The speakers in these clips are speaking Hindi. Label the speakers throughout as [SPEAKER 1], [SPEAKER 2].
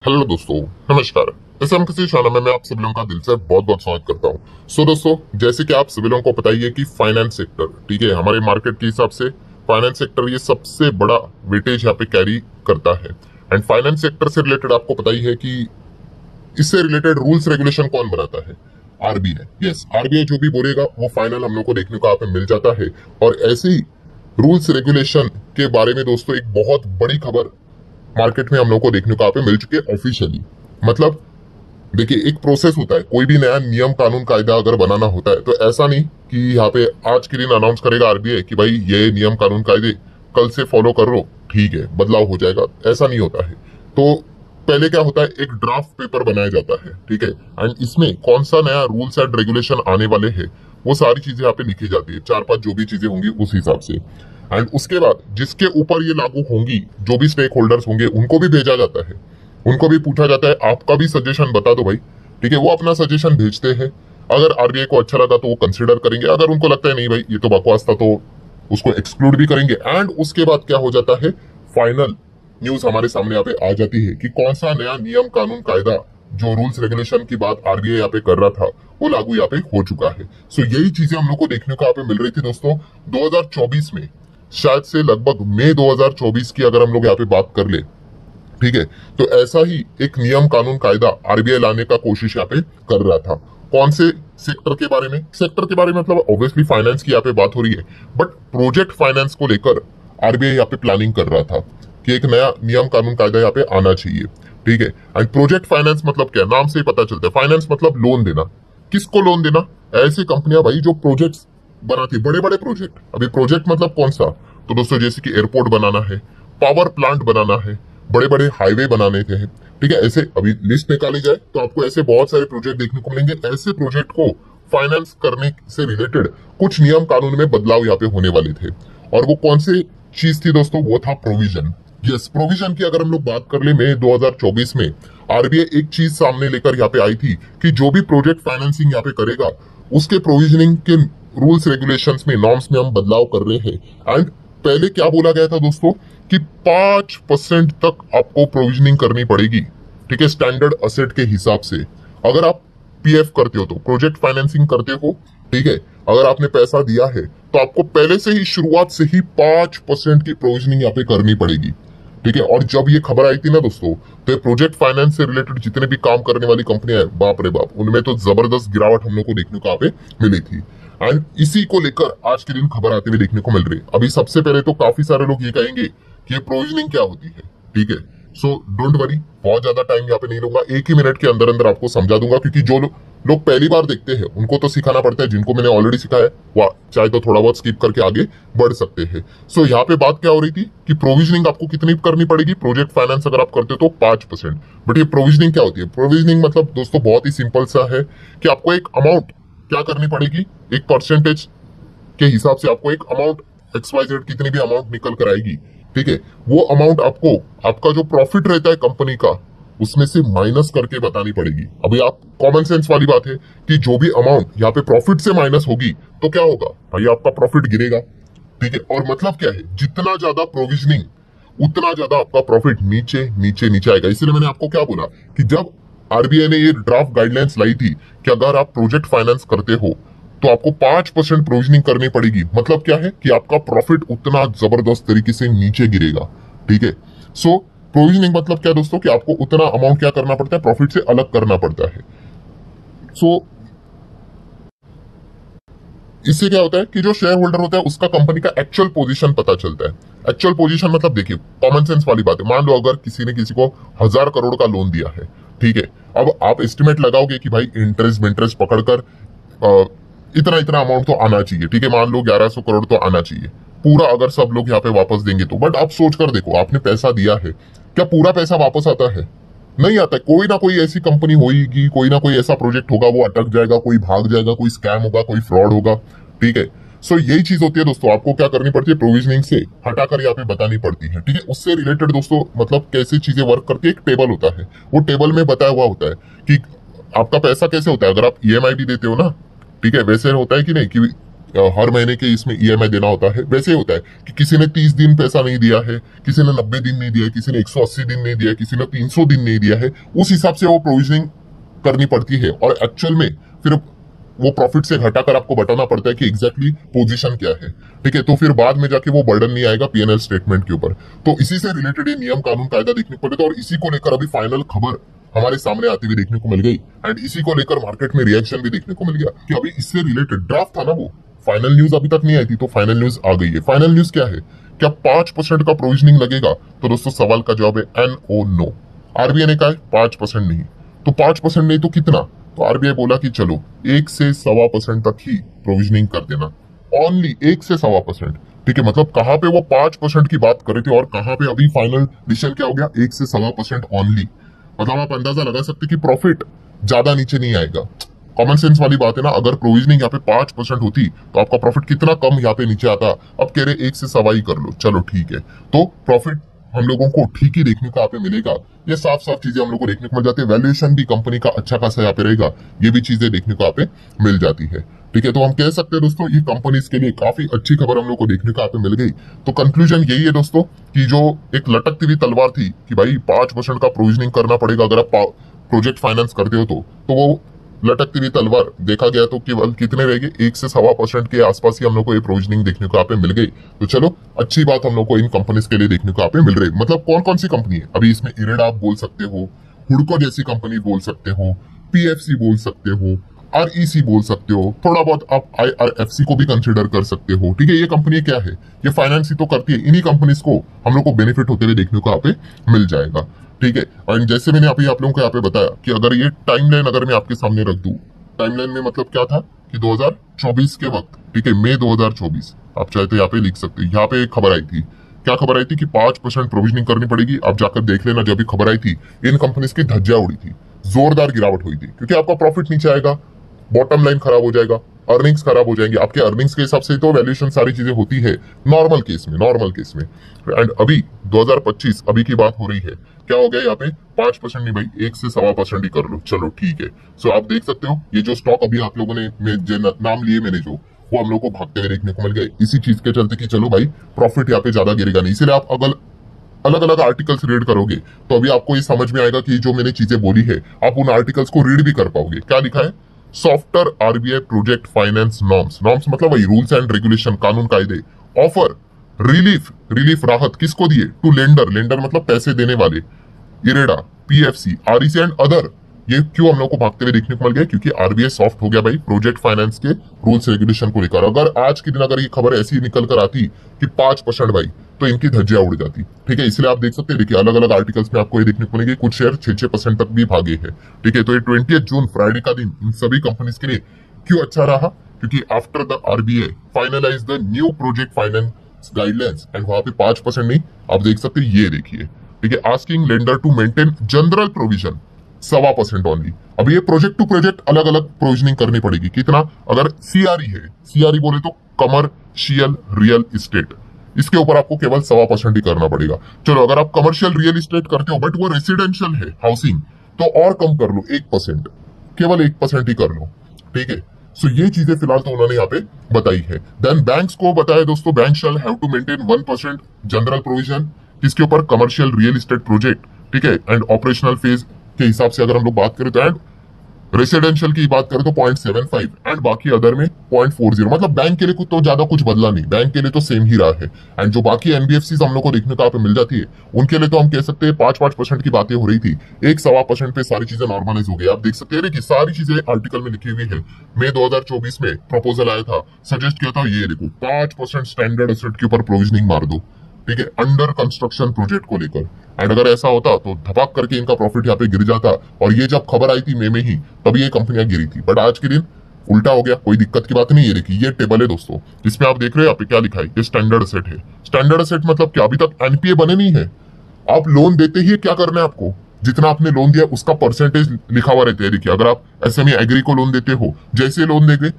[SPEAKER 1] हेलो दोस्तों, नमस्कार। इस हम किसी चैनल में मैं आप सभी लोगों का दिल से बहुत बहुत स्वागत करता हूँ। दोस्तों, जैसे कि आप सभी लोगों को पता ही है कि फाइनेंस सेक्टर, ठीक है, हमारे मार्केट के हिसाब से फाइनेंस सेक्टर ये सबसे बड़ा वेटेज यहाँ पे कैरी करता है। एंड फाइनेंस सेक्टर से रिलेटेड आपको पता ही है कि इससे रिलेटेड रूल्स रेगुलेशन कौन बनाता है? आरबीआई। यस, आरबीआई जो भी बोलेगा वो फाइनल हम लोग को देखने को यहाँ पे मिल जाता है। और ऐसे ही रूल्स रेगुलेशन के बारे में दोस्तों एक बहुत बड़ी खबर मार्केट में हम लोग को देखने को यहाँ पे मिल चुकी है ऑफिशियली। मतलब देखिए, एक प्रोसेस होता है, कोई भी नया नियम कानून कायदा अगर बनाना होता है तो ऐसा नहीं कि यहाँ पे आज के दिन अनाउंस करेगा आरबीआई कि भाई ये नियम कानून कायदे कल से फॉलो कर लो, ठीक है, बदलाव हो जाएगा। ऐसा नहीं होता है। तो पहले क्या होता है, एक ड्राफ्ट पेपर बनाया जाता है, ठीक है, एंड इसमें कौन सा नया रूल्स एंड रेगुलेशन आने वाले हैं वो सारी चीजें यहाँ पे लिखी जाती है, चार पांच जो भी चीजें होंगी उस हिसाब से। एंड उसके बाद जिसके ऊपर ये लागू होंगी, जो भी स्टेक होल्डर्स होंगे उनको भी भेजा जाता है, उनको भी पूछा जाता है आपका भी सजेशन बता दो भाई, ठीक है। वो अपना सजेशन भेजते हैं। अगर आरबीआई को अच्छा लगा तो वो कंसिडर करेंगे, अगर उनको लगता है नहीं भाई ये तो बकवास था तो उसको एक्सक्लूड भी करेंगे। एंड उसके बाद क्या हो जाता है, फाइनल न्यूज हमारे सामने यहाँ पे आ जाती है कि कौन सा नया नियम कानून कायदा जो रूल्स रेगुलेशन की बात आरबीआई यहाँ पे कर रहा था वो लागू यहाँ पे हो चुका है। सो यही चीजें हम लोग को देखने को यहाँ पे मिल रही थी दोस्तों 2024 में, शायद से लगभग मई 2024 की अगर हम लोग यहाँ पे बात कर ले, ठीक है, तो ऐसा ही एक नियम कानून कायदा आरबीआई लाने का कोशिश यहाँ पे कर रहा था। कौन से सेक्टर के बारे में? सेक्टर के बारे में मतलब ऑब्वियसली फाइनेंस की यहाँ पे बात हो रही है, बट प्रोजेक्ट फाइनेंस को लेकर आरबीआई यहाँ पे प्लानिंग कर रहा था कि एक नया नियम कानून कायदा यहाँ पे आना चाहिए, ठीक है। एंड प्रोजेक्ट फाइनेंस मतलब क्या, नाम से ही पता चलता है, फाइनेंस मतलब लोन देना। किसको लोन देना? ऐसी कंपनियां भाई जो प्रोजेक्ट्स बनाती, बड़े बड़े प्रोजेक्ट। अभी प्रोजेक्ट मतलब कौन सा? तो दोस्तों जैसे कि एयरपोर्ट बनाना है, पावर प्लांट बनाना है, बड़े बड़े हाईवे बनाने थे, ठीक है। ऐसे अभी लिस्ट निकाली जाए तो आपको ऐसे बहुत सारे प्रोजेक्ट देखने को मिलेंगे। ऐसे प्रोजेक्ट को फाइनेंस करने से रिलेटेड कुछ नियम कानून में बदलाव यहाँ पे होने वाले थे। और वो कौन सी चीज थी दोस्तों? वो था प्रोविजन। यस, प्रोविजन की अगर हम लोग बात कर ले, मई 2024 में आरबीआई एक चीज सामने लेकर यहाँ पे आई थी कि जो भी प्रोजेक्ट फाइनेंसिंग यहाँ पे करेगा उसके प्रोविजनिंग के रूल्स रेगुलेशंस में, नॉर्म्स में हम बदलाव कर रहे हैं। एंड पहले क्या बोला गया था दोस्तों कि 5% तक आपको प्रोविजनिंग करनी पड़ेगी, ठीक है, स्टैंडर्ड असेट के हिसाब से। अगर आप पीएफ करते हो तो प्रोजेक्ट फाइनेंसिंग करते हो, ठीक है, अगर आपने पैसा दिया है तो आपको पहले से ही शुरुआत से ही 5% की प्रोविजनिंग यहाँ पे करनी पड़ेगी, ठीक है। और जब ये खबर आई थी ना दोस्तों, तो प्रोजेक्ट फाइनेंस से रिलेटेड जितने भी काम करने वाली कंपनियां हैं, बाप रे बाप, उनमें तो जबरदस्त गिरावट हम लोग को देखने को यहाँ पे मिली थी। एंड इसी को लेकर आज के दिन खबर आते हुए देखने को मिल रही है। अभी सबसे पहले तो काफी सारे लोग ये कहेंगे कि ये प्रोविजनिंग क्या होती है, ठीक है। सो डोंट वरी, बहुत ज्यादा टाइम यहाँ पे नहीं लूंगा, एक ही मिनट के अंदर अंदर आपको समझा दूंगा, क्योंकि जो लोग पहली बार देखते हैं उनको तो सिखाना पड़ता है, जिनको मैंने ऑलरेडी सिखाया वह चाहे तो थोड़ा बहुत स्किप करके आगे बढ़ सकते हैं। सो यहाँ पे बात क्या हो रही थी कि प्रोविजनिंग आपको कितनी करनी पड़ेगी? प्रोजेक्ट फाइनेंस अगर आप करते हो तो 5%। बट ये प्रोविजनिंग क्या होती है? प्रोविजनिंग मतलब दोस्तों बहुत ही सिंपल सा है कि आपको एक अमाउंट क्या करनी पड़ेगी, एक परसेंटेज के हिसाब से आपको एक अमाउंट XYZ कितनी भी अमाउंट निकल कर आएगी, ठीक है, वो अमाउंट आपको आपका जो प्रॉफिट रहता है कंपनी का उसमें से माइनस करके बतानी पड़ेगी। अभी आप कॉमन सेंस वाली बात है कि जो भी अमाउंट यहाँ पे प्रॉफिट से माइनस होगी तो क्या होगा भाई, आपका प्रॉफिट गिरेगा, ठीक है। और मतलब क्या है, जितना ज्यादा प्रोविजनिंग उतना ज्यादा आपका प्रॉफिट नीचे नीचे नीचे आएगा। इसलिए मैंने आपको क्या बोला कि जब आरबीआई ने ये ड्राफ्ट गाइडलाइंस लाई थी कि अगर आप प्रोजेक्ट फाइनेंस करते हो तो आपको 5% प्रोविजनिंग करनी पड़ेगी। मतलब क्या है कि आपका प्रॉफिट उतना जबरदस्त तरीके से नीचे गिरेगा, ठीक है। सो प्रोविजनिंग मतलब क्या दोस्तों कि आपको उतना अमाउंट क्या करना पड़ता है, प्रॉफिट से अलग करना पड़ता है। सो इससे क्या होता है कि जो शेयर होल्डर होता है उसका कंपनी का एक्चुअल पोजीशन पता चलता है। एक्चुअल पोजीशन मतलब देखिए, कॉमन सेंस वाली बात है, मान लो अगर किसी ने किसी को 1000 करोड़ का लोन दिया है, ठीक है, अब आप एस्टिमेट लगाओगे कि भाई इंटरेस्ट विंटरेस्ट पकड़कर इतना इतना अमाउंट तो आना चाहिए, ठीक है, मान लो 1100 करोड़ तो आना चाहिए पूरा, अगर सब लोग यहाँ पे वापस देंगे तो। बट आप सोच कर देखो, आपने पैसा दिया है, क्या पूरा पैसा वापस आता है? नहीं आता। कोई ना कोई ऐसी कंपनी होगी, कोई ना कोई ऐसा प्रोजेक्ट होगा वो अटक जाएगा, कोई भाग जाएगा, कोई स्कैम होगा, कोई फ्रॉड होगा, ठीक है। सो यही चीज होती है दोस्तों, आपको क्या करनी पड़ती है, प्रोविजनिंग से हटाकर यहाँ पे बतानी पड़ती है, ठीक है। उससे रिलेटेड दोस्तों मतलब कैसे चीजें वर्क करती है, एक टेबल होता है, वो टेबल में बताया हुआ होता है कि आपका पैसा कैसे होता है। अगर आप ईएमआई भी देते हो ना, ठीक है, वैसे होता है कि नहीं कि हर महीने के इसमें ईएमआई देना होता है, वैसे ही होता है कि किसी ने 30 दिन पैसा नहीं दिया है, किसी ने 90 दिन नहीं दिया है, किसी ने 180 दिन नहीं दिया है, किसी ने 300 दिन नहीं दिया है, उस हिसाब से वो प्रोविजनिंग करनी पड़ती है और एक्चुअल में फिर वो प्रॉफिट से घटाकर आपको बताना पड़ता है कि एग्जैक्टली पोजीशन क्या है। ठीक है, तो फिर बाद में जाके वो बर्डन नहीं आएगा पीएनएल स्टेटमेंट के ऊपर। तो इसी से रिलेटेड ये नियम कानून कायदा देखने को मिलता है और इसी को लेकर अभी फाइनल खबर हमारे सामने आती हुई देखने को मिल गई एंड इसी को लेकर मार्केट में रिएक्शन भी देखने को मिल गया कि अभी इससे रिलेटेड ड्राफ्ट था ना, वो फाइनल न्यूज अभी तक नहीं आई थी, तो फाइनल न्यूज आ गई है। फाइनल न्यूज क्या है, क्या 5% का प्रोविजनिंग लगेगा? तो दोस्तों सवाल का जवाब है NO, नो। आरबीआई ने कहा है 5% नहीं, तो 5% नहीं तो कितना? तो आरबीआई बोला कि चलो 1 से 1.25% तक ही प्रोविजनिंग कर देना, ओनली 1 से 1.25%। ठीक है, मतलब कहां पे वो 5% की बात कर रहे थे और कहां पे अभी फाइनल डिसीजन क्या हो गया, 1 से 1.25% ओनली। मतलब आप अंदाजा लगा सकते कि प्रॉफिट ज्यादा नीचे नहीं आएगा। कॉमन सेंस वाली बात है ना, अगर प्रोविजनिंग यहाँ पे 5% होती तो आपका प्रॉफिट कितना कम यहाँ पे नीचे आता। अब कह रहे 1 से 1.25 ही कर लो, चलो ठीक है, तो प्रॉफिट हम लोगों को ठीक ही देखने को यहाँ पे मिलेगा। ये साफ साफ चीजें हम लोग को देखने को मिल जाती है। वैल्यूएशन भी कंपनी का अच्छा खासा यहाँ पे रहेगा, ये भी चीजें देखने को यहाँ पे मिल जाती है। ठीक है, तो हम कह सकते हैं दोस्तों ये कंपनीज के लिए काफी अच्छी खबर हम लोग को देखने को यहाँ पे मिल गई। तो कंक्लूजन यही है दोस्तों कि जो एक लटकती हुई तलवार थी कि भाई 5% का प्रोविजनिंग करना पड़ेगा अगर आप प्रोजेक्ट फाइनेंस करते हो तो वो लटकती हुई तलवार देखा गया तो केवल कितने रह गए, 1 से 1.25% के आसपास ही हम लोग को ये प्रोविजनिंग देखने को यहाँ पे मिल गई। तो चलो अच्छी बात हम लोग को इन कंपनीज के लिए देखने को यहाँ पे मिल रही है। मतलब कौन कौन सी कंपनी है अभी इसमें, इरेडा आप बोल सकते हो, हुडको जैसी कंपनी बोल सकते हो, पीएफसी बोल सकते हो, आरईसी बोल सकते हो, थोड़ा बहुत आप आईआरएफसी को भी कंसिडर कर सकते हो। ठीक है, ये कंपनी क्या है, ये फाइनेंस ही तो करती है। इन्हीं कंपनीज को हम लोग को बेनिफिट होते हुए देखने को यहाँ पे मिल जाएगा। ठीक है, और जैसे मैंने अभी आप लोगों को यहाँ पे बताया कि अगर ये टाइमलाइन अगर मैं आपके सामने रख दूं, टाइमलाइन में मतलब क्या था कि 2024 के वक्त, ठीक है, मई 2024, आप चाहे तो यहाँ पे लिख सकते हैं। यहाँ पे एक खबर आई थी, क्या खबर आई थी कि 5% प्रोविजनिंग करनी पड़ेगी। आप जाकर देख लेना, जब भी खबर आई थी इन कंपनीज की धज्जियां उड़ी थी, जोरदार गिरावट हुई थी, क्योंकि आपका प्रॉफिट नीचे आएगा, बॉटम लाइन खराब हो जाएगा, अर्निंग्स खराब हो जाएंगे। आपके अर्निंग्स के हिसाब से तो वैल्यूएशन सारी चीजें होती है नॉर्मल केस में। एंड अभी 2025 अभी की बात हो रही है, क्या हो गया यहाँ पे 5% नहीं भाई, 1 से 1.25% ही कर लो, चलो ठीक है। सो आप देख सकते हो ये जो स्टॉक अभी आप लोगों ने नाम लिए मैंने जो, वो हम लोग को भागते हुए देखने को मिल गए इसी चीज के चलते कि चलो भाई प्रॉफिट यहाँ पे ज्यादा गिरेगा नहीं। इसीलिए आप अगर अलग अलग आर्टिकल्स रीड करोगे तो अभी आपको ये समझ में आएगा कि जो मैंने चीजें बोली है आप उन आर्टिकल्स को रीड भी कर पाओगे। क्या लिखा है, softer RBI project finance norms, norms मतलब वही रूल्स एंड रेगुलेशन, कानून कायदे, ऑफर रिलीफ राहत किसको दिए, टू लेंडर, लेंडर मतलब पैसे देने वाले, IREDA, PFC, REC and other. ये क्यों हम लोग को भागते हुए देखने को मिल गया, क्योंकि आरबीआई सॉफ्ट हो गया भाई प्रोजेक्ट फाइनेंस के रूल्स रेगुलेशन को लेकर। अगर आज के दिन अगर ये खबर ऐसी निकल कर आती कि 5% भाई, तो इनकी धज्जियां उड़ जाती। ठीक है, इसलिए आप देख सकते हैं, देखिए अलग अलग आर्टिकल्स में आपको ये देखने को मिलेगी कुछ शेयर 6% तक भी भागे हैं। ठीक है, तो ये 20 जून फ्राइडे का दिन इन सभी कंपनीज के लिए क्यों अच्छा रहा, क्योंकि after the RBI finalize the new project finance guidelines and वहां पे 5% नहीं, आप देख सकते हैं, ये देखिए। ठीक है, asking lender to maintain general provision 1.25% only. अब ये प्रोजेक्ट टू प्रोजेक्ट अलग अलग प्रोविजनिंग करनी पड़ेगी। कितना, अगर सीआरई है, सीआरई बोले तो कमर्शियल रियल इस्टेट, इसके ऊपर आपको केवल 1.25% ही करना पड़ेगा। चलो अगर आप कमर्शियल रियल इस्टेट करते हो बट वो रेसिडेंशियल है हाउसिंग, तो और कम कर लो, 1%, केवल 1% ही कर लो। ठीक है, सो ये चीजें फिलहाल तो उन्होंने यहाँ पे बताई है। देन बैंक्स को बताया दोस्तों, bank shall have to maintain 1% general provision, किसके ऊपर, कमर्शियल रियल इस्टेट प्रोजेक्ट। ठीक है, एंड ऑपरेशनल फेज के हिसाब से अगर हम लोग बात करें तो, एंड रेसिडेंशियल की बात करें तो 0.75 एंड बाकी अदर में 0.40। मतलब बैंक के लिए कुछ तो ज्यादा कुछ बदला नहीं, बैंक के लिए तो सेम ही रहा है। एंड जो बाकी एनबीएफसी हम लोग को देखने को यहाँ पे मिल जाती है, उनके लिए तो हम कह सकते हैं 5% की बातें हो रही थी, 1.25% पे सारी चीजें नॉर्मलाइज हो गई। आप देख सकते हैं कि सारी चीजें आर्टिकल में लिखी हुई है। मई 2024 में प्रपोजल आया था, सजेस्ट किया था, ये देखो 5% स्टैंडर्ड एसेट के ऊपर प्रोविजनिंग मार दो। ठीक है, अंडर कंस्ट्रक्शन प्रोजेक्ट को लेकर। एंड अगर ऐसा होता तो धपाक करके इनका प्रॉफिट यहाँ पे गिर जाता। और ये जब खबर आई थी मई में ही, तभी ये कंपनियां गिरी थी, बट आज के दिन उल्टा हो गया, कोई दिक्कत की बात नहीं। ये देखिए, ये टेबल है दोस्तों, इसमें आप देख रहे हो यहाँ पे क्या लिखा है, ये स्टैंडर्ड एसेट है। स्टैंडर्ड एसेट मतलब क्या, अभी तक एनपीए बने नहीं है, आप लोन देते ही क्या करना है आपको, जितना आपने लोन दिया उसका परसेंटेज लिखा हुआ रहता है। देखिए, अगर आप एसएमई एग्री को लोन देते हो, जैसे लोन देंगे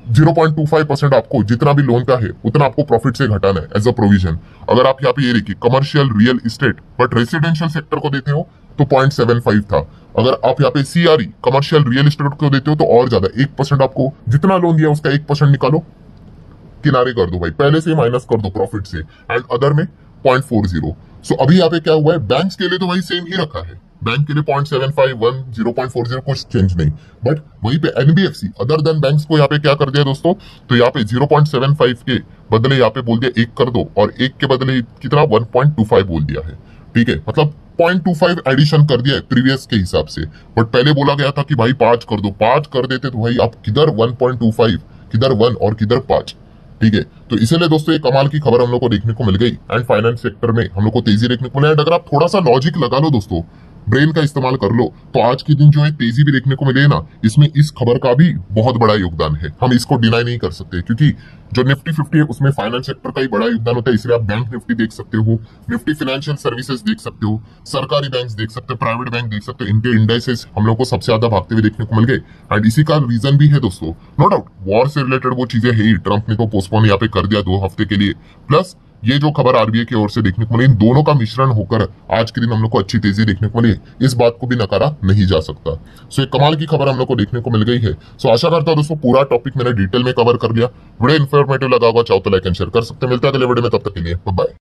[SPEAKER 1] 0.25% आपको जितना भी लोन का है उतना आपको प्रॉफिट से घटाना है एज अ प्रोविजन। अगर आप यहाँ पे ये देखिए commercial real estate but residential sector को देते हो तो 0.75 था। अगर आप यहाँ पे सीआरई कमर्शियल रियल इस्टेट को देते हो तो और ज्यादा 1% आपको, जितना लोन दिया उसका 1% निकालो, किनारे कर दो भाई, पहले से माइनस कर दो प्रॉफिट से, एंड अदर में 0.40। सो अभी यहाँ पे क्या हुआ है, बैंक्स के लिए तो भाई सेम ही रखा है, बैंक के लिए 0.75, 0.40 कुछ चेंज नहीं, बट वहीं पे एनबीएफसी अदर देन बैंक्स को यहाँ पे क्या कर दिया दोस्तों, तो यहाँ पे 0.75 के बदले यहाँ पे बोल दिया 1 कर दो, और 1 के बदले कितना 1.25 बोल दिया है। ठीक है, मतलब 0.25 एडिशन कर दिया है प्रीवियस के हिसाब से। बट पहले बोला गया था कि भाई 5 कर दो, 5 कर देते तो भाई आप किधर 1.25, किधर 1 और किधर 5। ठीक है, तो इसीलिए दोस्तों ये कमाल की खबर हम लोग को देखने को मिल गई, एंड फाइनेंस सेक्टर में हम लोग को तेजी देखने को मिला। एंड अगर आप थोड़ा सा लॉजिक लगा लो दोस्तों, ब्रेन का इस्तेमाल कर लो, तो आज के दिन जो है तेजी भी देखने को मिले ना, इसमें इस खबर का भी बहुत बड़ा योगदान है, हम इसको डिनाई नहीं कर सकते, क्योंकि जो निफ्टी 50 है उसमें फाइनेंस सेक्टर का ही बड़ा योगदान होता है। इसलिए आप बैंक निफ्टी देख सकते हो, निफ्टी फाइनेंशियल सर्विसेज देख सकते हो, सरकारी बैंक देख सकते हो, प्राइवेट बैंक देख सकते हो, इनके इंडेक्सेस हम लोग को सबसे ज्यादा भागते हुए देखने को मिल गए। एंड इसी का रीजन भी है दोस्तों, नो डाउट वॉर से रिलेटेड वो चीजें है ही, ट्रंप ने तो पोस्टपोन यहाँ पे कर दिया 2 हफ्ते के लिए, प्लस ये जो खबर आरबीआई की ओर से देखने को मिली, इन दोनों का मिश्रण होकर आज के दिन हम लोग को अच्छी तेजी देखने को मिली, इस बात को भी नकारा नहीं जा सकता। सो एक कमाल की खबर हम लोग को देखने को मिल गई है। सो आशा करता हूं दोस्तों पूरा टॉपिक मैंने डिटेल में कवर कर लिया, वीडियो इन्फॉर्मेटिव लगा होगा, चाहो तो लाइक एंड शेयर कर सकते हैं। मिलता है अगले वीडियो में, तब तक के लिए बाय बाय।